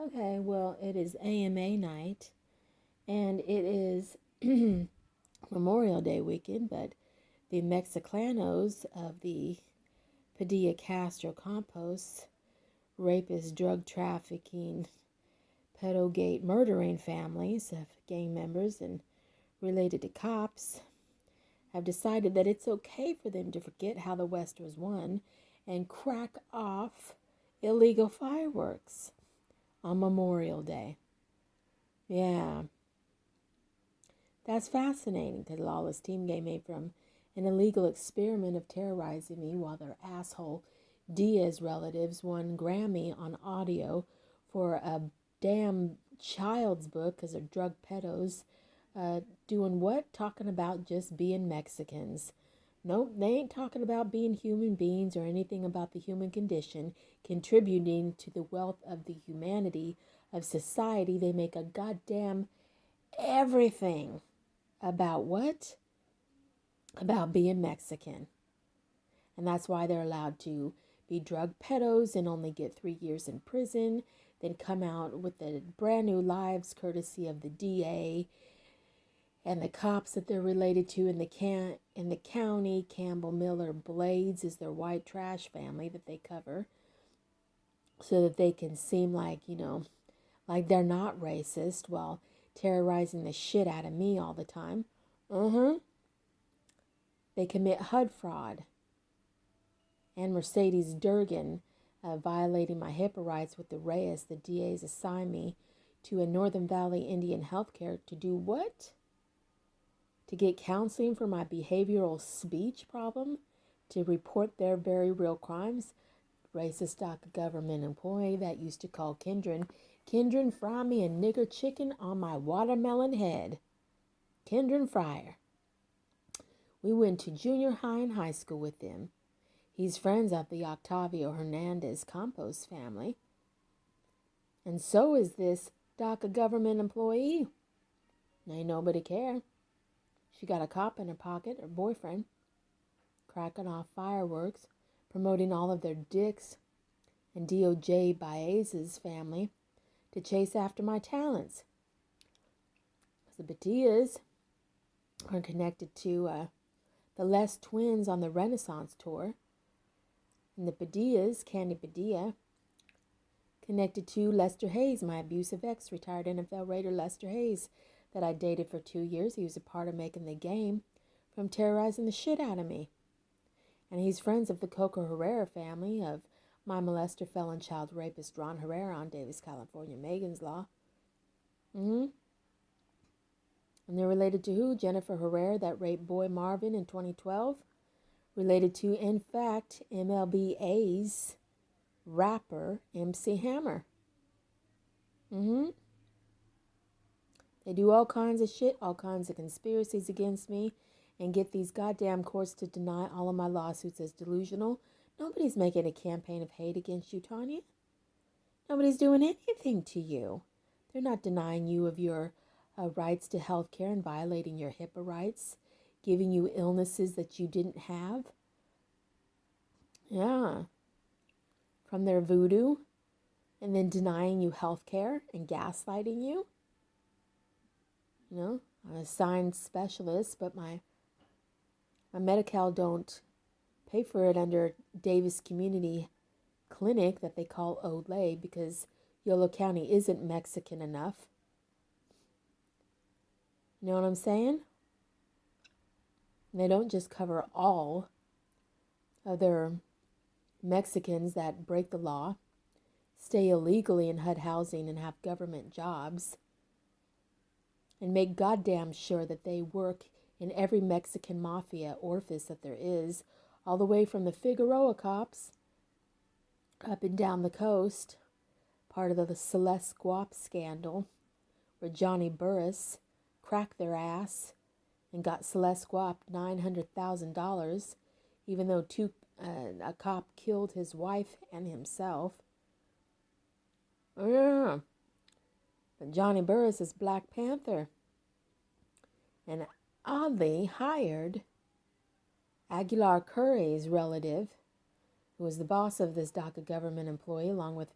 Okay, well, it is AMA night, and it is Memorial Day weekend, but the Mexicanos of the Padilla Castro Campos rapist, drug trafficking, pedogate murdering families of gang members and related to cops have decided that it's okay for them to forget how the West was won and crack off illegal fireworks on Memorial Day. Yeah, that's fascinating because Lawless Team game made from an illegal experiment of terrorizing me while their asshole Diaz relatives won Grammy on audio for a damn child's book because they're drug pedos. Doing what? Talking about just being Mexicans. Nope, they ain't talking about being human beings or anything about the human condition, contributing to the wealth of the humanity of society. They make a goddamn everything about what? About being Mexican. And that's why they're allowed to be drug pedos and only get 3 years in prison, then come out with the brand new lives courtesy of the DA and the cops that they're related to in the county. Campbell Miller Blades is their white trash family that they cover so that they can seem like, like they're not racist while terrorizing the shit out of me all the time. They commit HUD fraud. And Mercedes Durgan violating my HIPAA rights with the Reyes, the DA's assigned me to a Northern Valley Indian Healthcare to do what? To get counseling for my behavioral speech problem, to report their very real crimes. Racist DACA government employee that used to call Kendron, fry me a nigger chicken on my watermelon head. Kendron Fryer. We went to junior high and high school with them. He's friends of the Octavio Hernandez Campos family. And so is this DACA government employee. Ain't nobody care. She got a cop in her pocket, her boyfriend, cracking off fireworks, promoting all of their dicks, and DOJ Baez's family to chase after my talents. The Padillas are connected to the Les twins on the Renaissance tour. And the Padillas, Candy Padilla, connected to Lester Hayes, my abusive ex, retired NFL Raider Lester Hayes, that I dated for 2 years. He was a part of making the game from terrorizing the shit out of me. And he's friends of the Coco Herrera family of my molester, felon, child rapist Ron Herrera on Davis, California, Megan's Law. And they're related to who? Jennifer Herrera, that raped boy Marvin in 2012. Related to, in fact, MLB A's rapper MC Hammer. They do all kinds of shit, all kinds of conspiracies against me, and get these goddamn courts to deny all of my lawsuits as delusional. Nobody's making a campaign of hate against you, Tanya. Nobody's doing anything to you. They're not denying you of your rights to health care and violating your HIPAA rights, giving you illnesses that you didn't have. Yeah. From their voodoo, and then denying you health care and gaslighting you. I'm a signed specialist, but my Medi-Cal don't pay for it under Davis Community Clinic that they call Olay because Yolo County isn't Mexican enough. You know what I'm saying? And they don't just cover all other Mexicans that break the law, stay illegally in HUD housing and have government jobs, and make goddamn sure that they work in every Mexican mafia orifice that there is, all the way from the Figueroa cops up and down the coast, part of the Celeste Guap scandal, where Johnny Burris cracked their ass and got Celeste Guap $900,000, even though a cop killed his wife and himself. Oh, yeah. But Johnny Burris is Black Panther. And oddly hired Aguilar Curry's relative, who was the boss of this DACA government employee, along with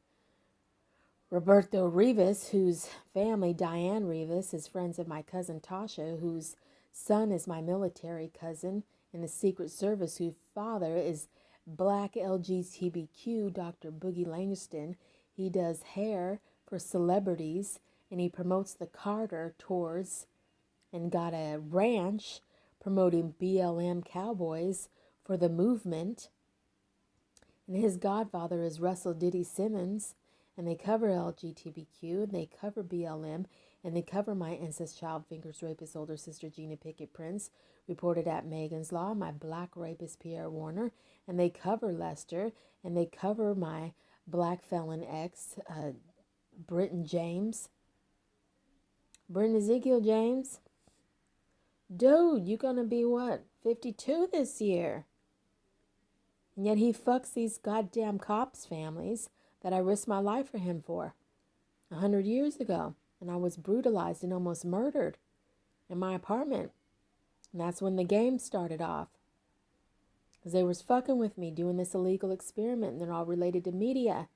Roberto Rivas, whose family, Diane Rivas, is friends of my cousin Tasha, whose son is my military cousin in the Secret Service, whose father is Black LGBTQ Dr. Boogie Langston. He does hair for celebrities and he promotes the Carter tours and got a ranch promoting BLM cowboys for the movement. And his godfather is Russell Diddy Simmons, and they cover LGBTQ, and they cover BLM, and they cover my incest child fingers rapist older sister Gina Pickett Prince, reported at Megan's Law, my black rapist Pierre Warner, and they cover Lester, and they cover my black felon ex, Britton James. Britton Ezekiel James. Dude, you gonna be what, 52 this year? And yet he fucks these goddamn cops' families that I risked my life for him for 100 years ago. And I was brutalized and almost murdered in my apartment. And that's when the game started off. Because they was fucking with me doing this illegal experiment. And they're all related to media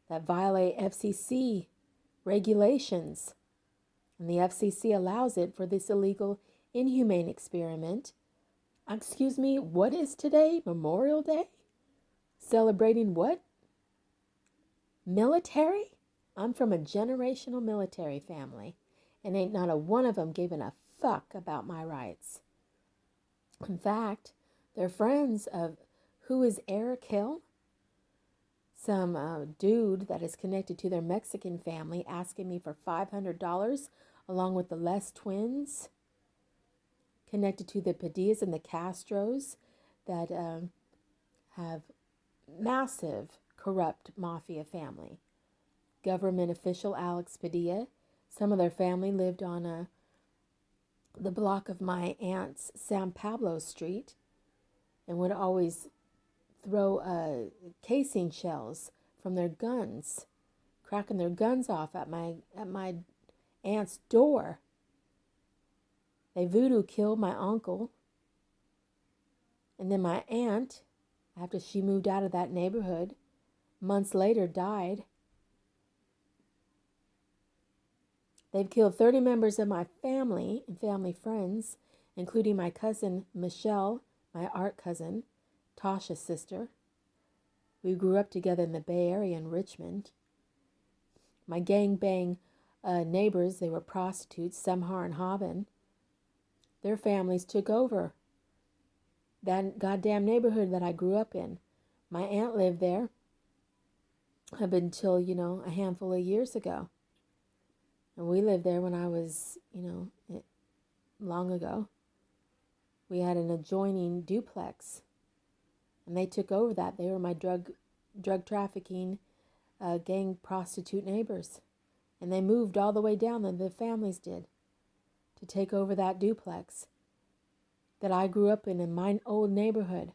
that violate FCC regulations. And the FCC allows it for this illegal, inhumane experiment. Excuse me, what is today? Memorial Day? Celebrating what? Military? I'm from a generational military family, and ain't not a one of them giving a fuck about my rights. In fact, they're friends of who is Eric Hill? Some dude that is connected to their Mexican family asking me for $500 along with the Les twins, connected to the Padillas and the Castros that have massive corrupt mafia family. Government official Alex Padilla, some of their family lived on the block of my aunt's San Pablo Street and would always throw casing shells from their guns, cracking their guns off at my aunt's door. They voodoo killed my uncle. And then my aunt, after she moved out of that neighborhood, months later died. They've killed 30 members of my family and family friends, including my cousin Michelle, my art cousin, Tasha's sister. We grew up together in the Bay Area in Richmond. My gangbang neighbors, they were prostitutes, Semhar and Haben. Their families took over that goddamn neighborhood that I grew up in. My aunt lived there up until, a handful of years ago. And we lived there when I was, long ago. We had an adjoining duplex. And they took over that. They were my drug trafficking, gang prostitute neighbors. And they moved all the way down, the families did, to take over that duplex that I grew up in my old neighborhood.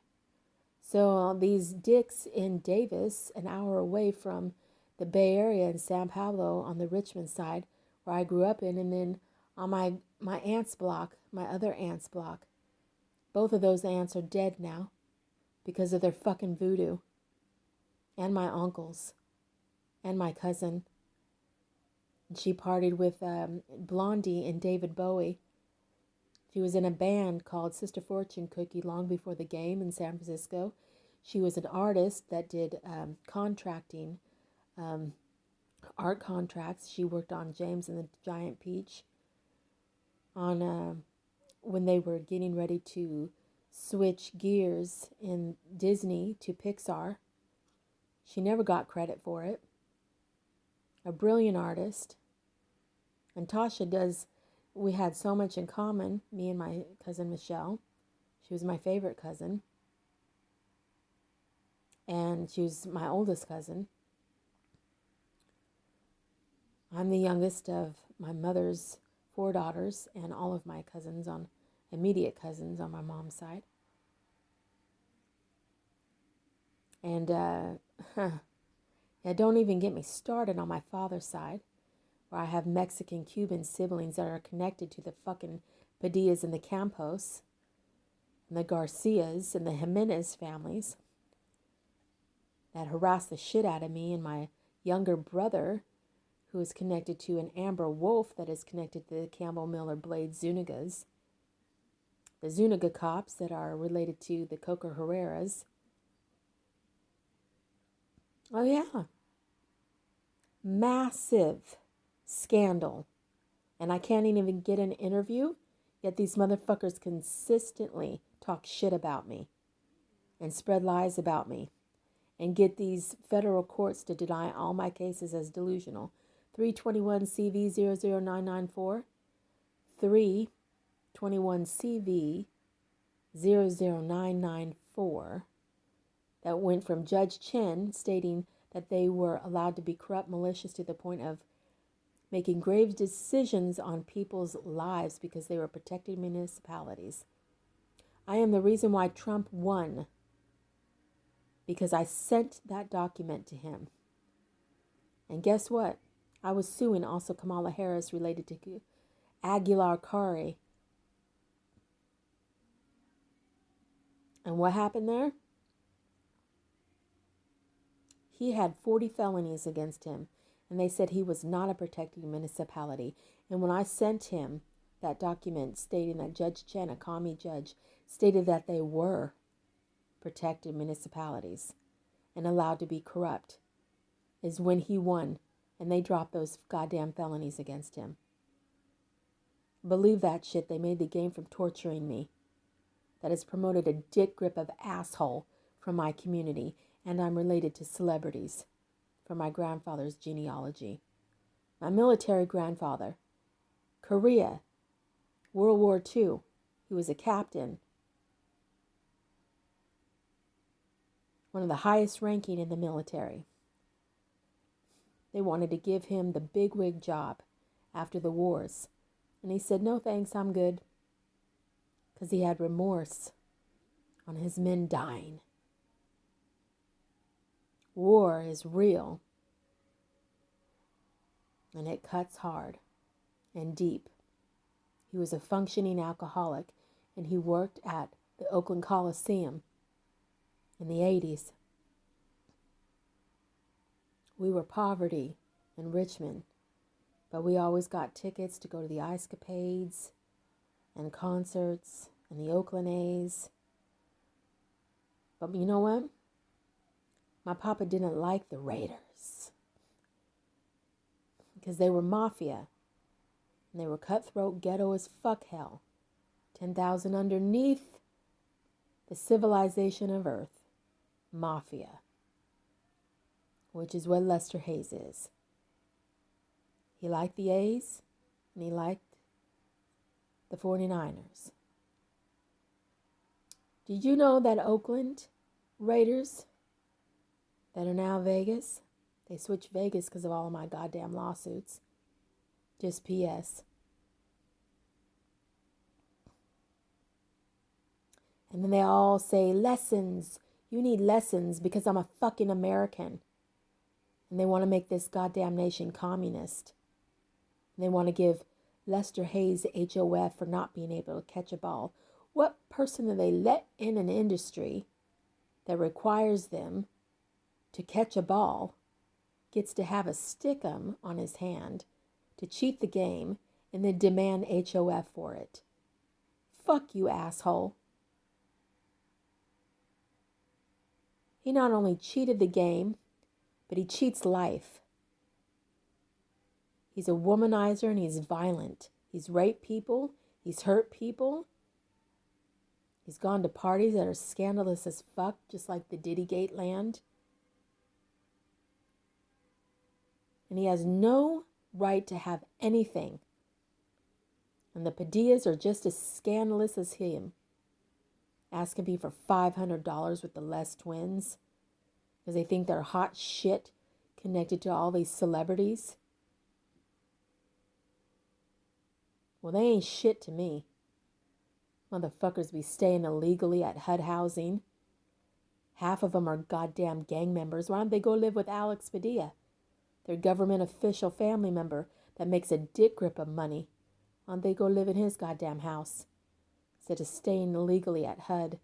So these dicks in Davis, an hour away from the Bay Area in San Pablo on the Richmond side, where I grew up in, and then on my aunt's block, my other aunt's block. Both of those aunts are dead now because of their fucking voodoo. And my uncles. And my cousin. And she partied with Blondie and David Bowie. She was in a band called Sister Fortune Cookie long before the game in San Francisco. She was an artist that did contracting, art contracts. She worked on James and the Giant Peach on when they were getting ready to switch gears in Disney to Pixar. She never got credit for it. A brilliant artist. And Tasha we had so much in common, me and my cousin Michelle. She was my favorite cousin. And she was my oldest cousin. I'm the youngest of my mother's 4 daughters and all of my cousins immediate cousins on my mom's side. And don't even get me started on my father's side, where I have Mexican-Cuban siblings that are connected to the fucking Padillas and the Campos, and the Garcias and the Jimenez families that harass the shit out of me and my younger brother, who is connected to an Amber Wolf that is connected to the Campbell Miller Blade Zunigas, the Zuniga cops that are related to the Coker Herreras. Oh yeah, massive scandal. And I can't even get an interview, yet these motherfuckers consistently talk shit about me and spread lies about me and get these federal courts to deny all my cases as delusional. 321 CV 00994, 321 CV 00994, that went from Judge Chen stating that they were allowed to be corrupt, malicious to the point of making grave decisions on people's lives because they were protecting municipalities. I am the reason why Trump won, because I sent that document to him. And guess what? I was suing also Kamala Harris related to Aguilar Kari. And what happened there? He had 40 felonies against him, and they said he was not a protected municipality. And when I sent him that document stating that Judge Chen, a commie judge, stated that they were protected municipalities and allowed to be corrupt, is when he won, and they dropped those goddamn felonies against him. Believe that shit. They made the game from torturing me. That has promoted a dick grip of asshole from my community, and I'm related to celebrities from my grandfather's genealogy. My military grandfather, Korea, World War II, he was a captain, one of the highest ranking in the military. They wanted to give him the bigwig job after the wars, and he said, no thanks, I'm good, because he had remorse on his men dying. War is real, and it cuts hard and deep. He was a functioning alcoholic, and he worked at the Oakland Coliseum in the 80s. We were poverty in Richmond, but we always got tickets to go to the Ice Capades and concerts and the Oakland A's. But you know what? My papa didn't like the Raiders because they were mafia, and they were cutthroat, ghetto as fuck hell. 10,000 underneath the civilization of Earth. Mafia. Which is what Lester Hayes is. He liked the A's, and he liked the 49ers. Did you know that Oakland Raiders that are now Vegas, they switched Vegas because of all of my goddamn lawsuits? Just P.S. And then they all say, lessons. You need lessons because I'm a fucking American. And they want to make this goddamn nation communist. And they want to give Lester Hayes HOF for not being able to catch a ball. What person do they let in an industry that requires them to catch a ball gets to have a stickum on his hand to cheat the game and then demand HOF for it? Fuck you, asshole. He not only cheated the game, but he cheats life. He's a womanizer and he's violent. He's raped people. He's hurt people. He's gone to parties that are scandalous as fuck, just like the Diddygate land. And he has no right to have anything. And the Padillas are just as scandalous as him. Asking me for $500 with the Les twins because they think they're hot shit connected to all these celebrities. Well, they ain't shit to me. Motherfuckers be staying illegally at HUD housing. Half of them are goddamn gang members. Why don't they go live with Alex Padilla, their government official family member that makes a dick grip of money? Why don't they go live in his goddamn house instead of staying illegally at HUD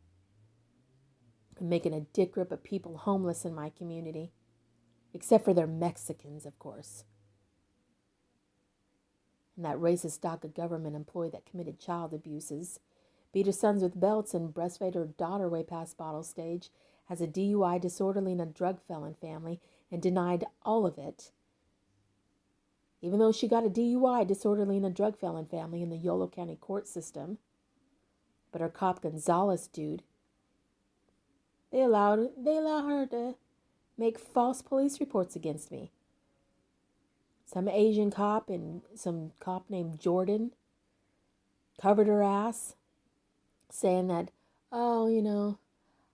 and making a dick grip of people homeless in my community? Except for their Mexicans, of course. and that racist DACA government employee that committed child abuses, beat her sons with belts, and breastfed her daughter way past bottle stage, has a DUI, disorderly, and a drug felon family, and denied all of it. Even though she got a DUI, disorderly, and a drug felon family in the Yolo County court system. But her cop Gonzalez dude, they allow her to make false police reports against me. Some Asian cop and some cop named Jordan covered her ass, saying that, oh,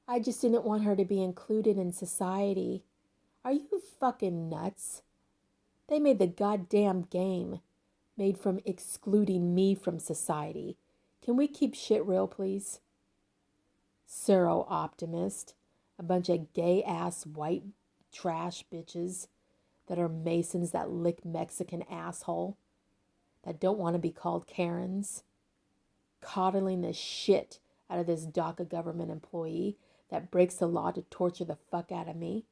I just didn't want her to be included in society. Are you fucking nuts? They made the goddamn game made from excluding me from society. Can we keep shit real, please? Pseudo-optimist. A bunch of gay-ass white trash bitches that are Masons that lick Mexican asshole, that don't want to be called Karens, coddling the shit out of this DACA government employee that breaks the law to torture the fuck out of me.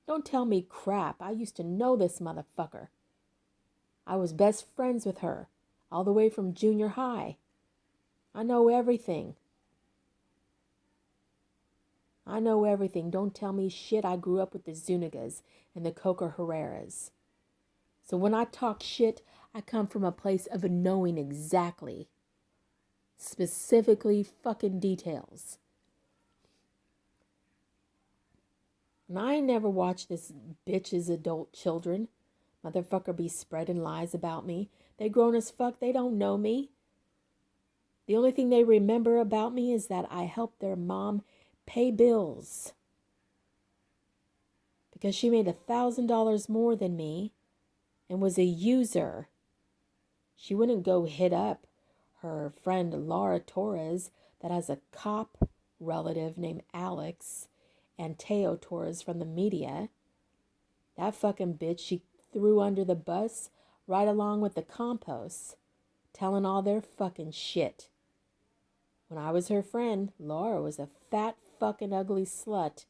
Don't tell me crap. I used to know this motherfucker. I was best friends with her all the way from junior high. I know everything. Don't tell me shit. I grew up with the Zunigas and the Coca Herreras. So when I talk shit, I come from a place of knowing exactly, specifically fucking details. And I ain't never watched this bitch's adult children. Motherfucker be spreading lies about me. They grown as fuck. They don't know me. The only thing they remember about me is that I helped their mom pay bills because she made $1,000 more than me and was a user. She wouldn't go hit up her friend Laura Torres that has a cop relative named Alex and Teo Torres from the media. That fucking bitch she threw under the bus right along with the compost, telling all their fucking shit. When I was her friend, Laura was a fat fucking ugly slut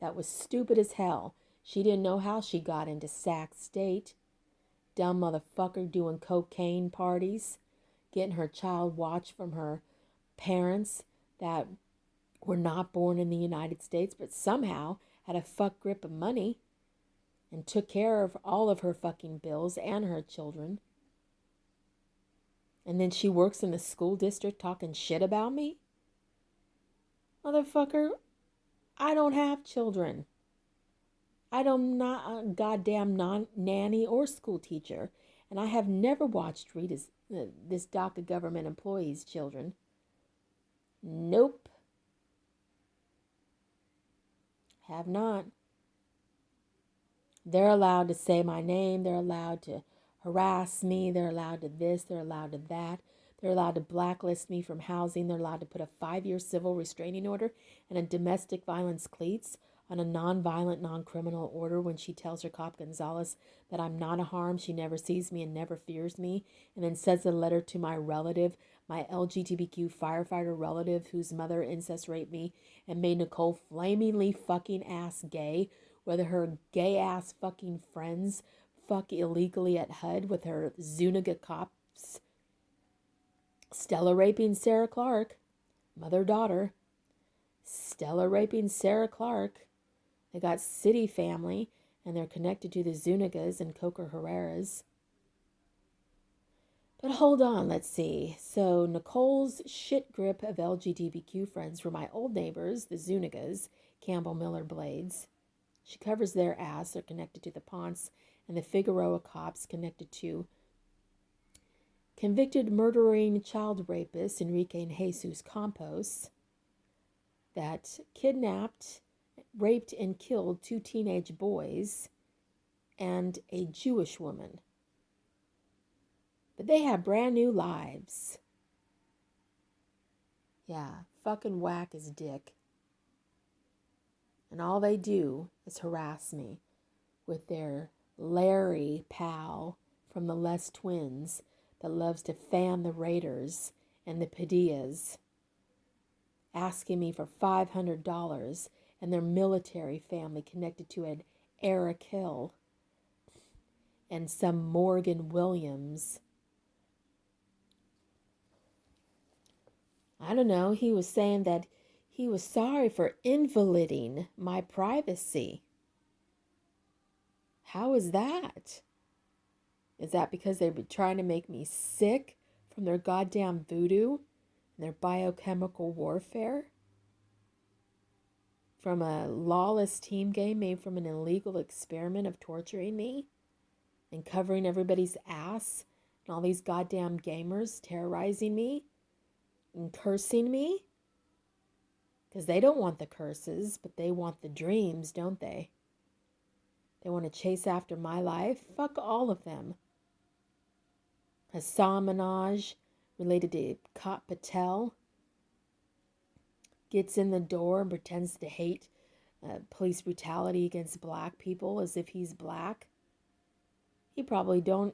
that was stupid as hell. She didn't know how she got into Sac State. Dumb motherfucker doing cocaine parties, getting her child watched from her parents that were not born in the United States, but somehow had a fuck grip of money and took care of all of her fucking bills and her children. And then she works in the school district talking shit about me? Motherfucker, I don't have children. I'm not a goddamn nanny or school teacher. And I have never watched Rita's, this DACA government employee's children. Nope. Have not. They're allowed to say my name. They're allowed to harass me. They're allowed to this. They're allowed to that. They're allowed to blacklist me from housing. They're allowed to put a 5-year civil restraining order and a domestic violence cleats on a non-violent, non-criminal order when she tells her cop Gonzalez that I'm not a harm. She never sees me and never fears me. And then sends a letter to my relative, my LGBTQ firefighter relative whose mother incest raped me and made Nicole flamingly fucking ass gay, whether her gay ass fucking friends fuck illegally at HUD with her Zuniga cops. Stella raping Sarah Clark, mother-daughter. Stella raping Sarah Clark. They got city family, and they're connected to the Zunigas and Coca Herreras. But hold on, let's see. So Nicole's shit grip of LGBTQ friends were my old neighbors, the Zunigas, Campbell Miller Blades. She covers their ass. They're connected to the Ponce and the Figueroa cops, connected to convicted murdering child rapist Enrique and Jesus Campos that kidnapped, raped, and killed 2 teenage boys and a Jewish woman. But they have brand new lives. Yeah, fucking whack as dick. And all they do is harass me with their Larry pal from the Les Twins that loves to fan the Raiders and the Padillas, asking me for $500, and their military family connected to an Eric Hill and some Morgan Williams. I don't know, he was saying that he was sorry for invaliding my privacy. How is that? Is that because they've been trying to make me sick from their goddamn voodoo and their biochemical warfare? From a lawless team game made from an illegal experiment of torturing me and covering everybody's ass and all these goddamn gamers terrorizing me and cursing me? Because they don't want the curses, but they want the dreams, don't they? They want to chase after my life. Fuck all of them. Hassan Minaj, related to Kot Patel, gets in the door and pretends to hate police brutality against black people as if he's black. He probably don't.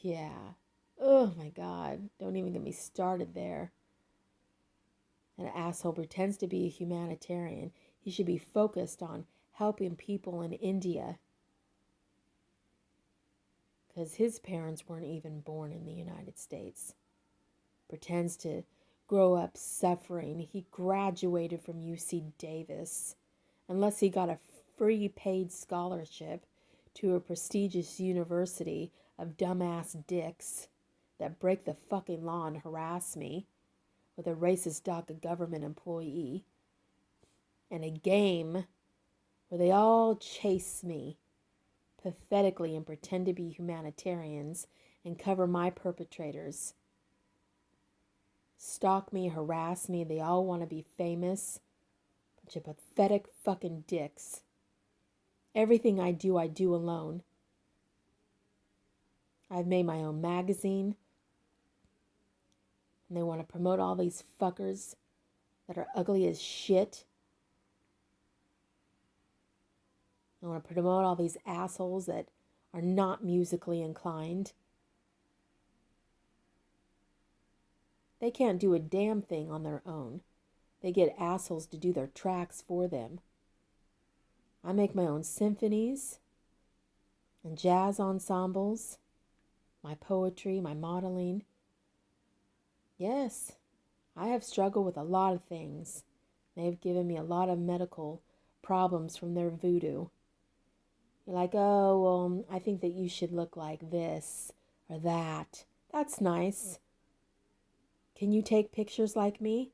Yeah. Oh my God. Don't even get me started there. An asshole pretends to be a humanitarian. He should be focused on helping people in India. Because his parents weren't even born in the United States. Pretends to grow up suffering. He graduated from UC Davis. Unless he got a free paid scholarship to a prestigious university of dumbass dicks that break the fucking law and harass me with a racist DACA government employee, and a game where they all chase me pathetically and pretend to be humanitarians and cover my perpetrators. Stalk me, harass me, they all want to be famous. Bunch of pathetic fucking dicks. Everything I do alone. I've made my own magazine. And they want to promote all these fuckers that are ugly as shit. They want to promote all these assholes that are not musically inclined. They can't do a damn thing on their own. They get assholes to do their tracks for them. I make my own symphonies and jazz ensembles, my poetry, my modeling. Yes, I have struggled with a lot of things. They've given me a lot of medical problems from their voodoo. You're like, oh, well, I think that you should look like this or that. That's nice. Can you take pictures like me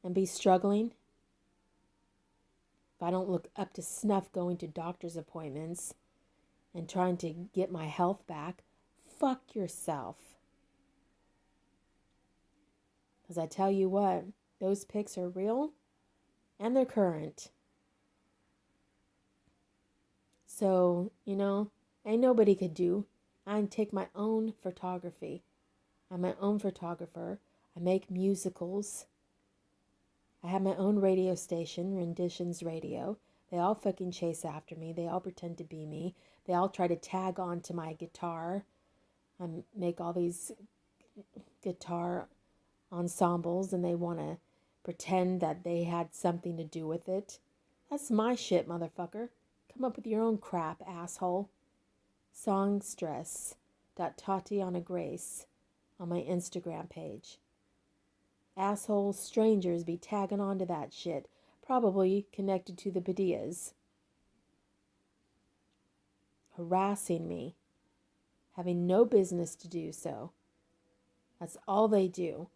and be struggling? If I don't look up to snuff going to doctor's appointments and trying to get my health back, fuck yourself. Because I tell you what, those pics are real and they're current. So, ain't nobody could do. I can take my own photography. I'm my own photographer. I make musicals. I have my own radio station, Renditions Radio. They all fucking chase after me. They all pretend to be me. They all try to tag on to my guitar. I make all these guitar ensembles and they want to pretend that they had something to do with it. That's my shit, motherfucker. Come up with your own crap, asshole. Songstress.Tatiana on my Instagram page. Asshole strangers be tagging on to that shit, probably connected to the Padillas. Harassing me, having no business to do so. That's all they do.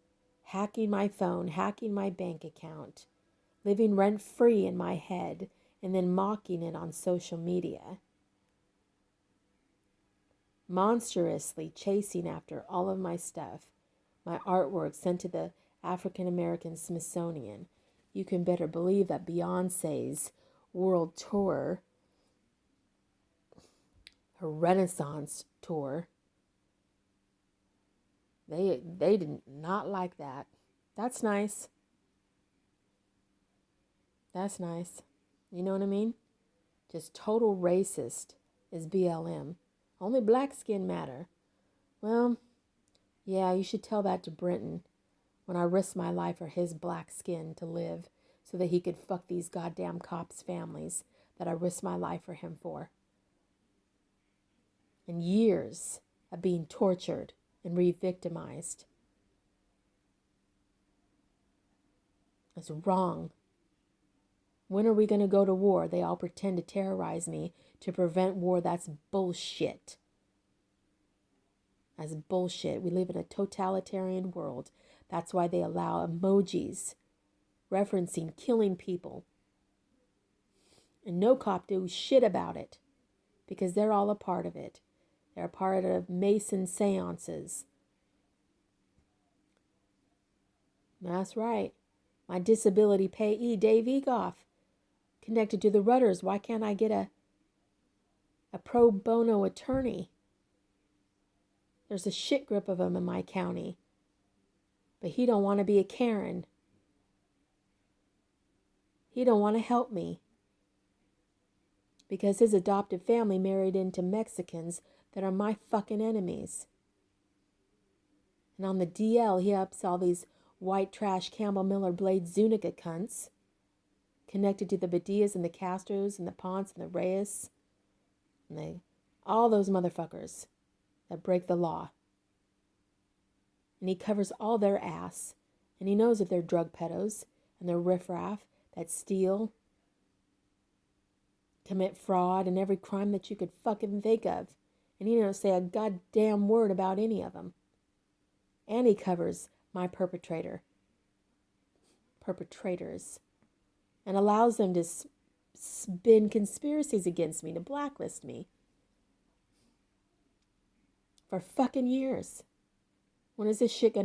Hacking my phone, hacking my bank account, living rent-free in my head, and then mocking it on social media. Monstrously chasing after all of my stuff, my artwork sent to the African American Smithsonian. You can better believe that Beyonce's world tour, her Renaissance tour, they did not like that. That's nice. That's nice. You know what I mean? Just total racist is BLM. Only black skin matter. Well, yeah, you should tell that to Brenton when I risked my life for his black skin to live so that he could fuck these goddamn cops' families that I risked my life for him for. and years of being tortured and re-victimized. It's wrong. When are we going to go to war? They all pretend to terrorize me to prevent war. That's bullshit. That's bullshit. We live in a totalitarian world. That's why they allow emojis referencing killing people. And no cop do shit about it because they're all a part of it. They're a part of Mason seances. That's right. My disability payee, Dave Egoff, connected to the Rudders. Why can't I get a pro bono attorney? There's a shit grip of them in my county. But he don't want to be a Karen. He don't want to help me. Because his adoptive family married into Mexicans that are my fucking enemies. And on the DL, he ups all these white trash Campbell Miller Blade Zuniga cunts connected to the Badillas and the Castros and the Ponce and the Reyes and all those motherfuckers that break the law. And he covers all their ass. And he knows that they're drug pedos and they're riffraff that steal, commit fraud, and every crime that you could fucking think of. And he don't say a goddamn word about any of them. And he covers my perpetrators. And allows them to spin conspiracies against me, to blacklist me. For fucking years. When is this shit gonna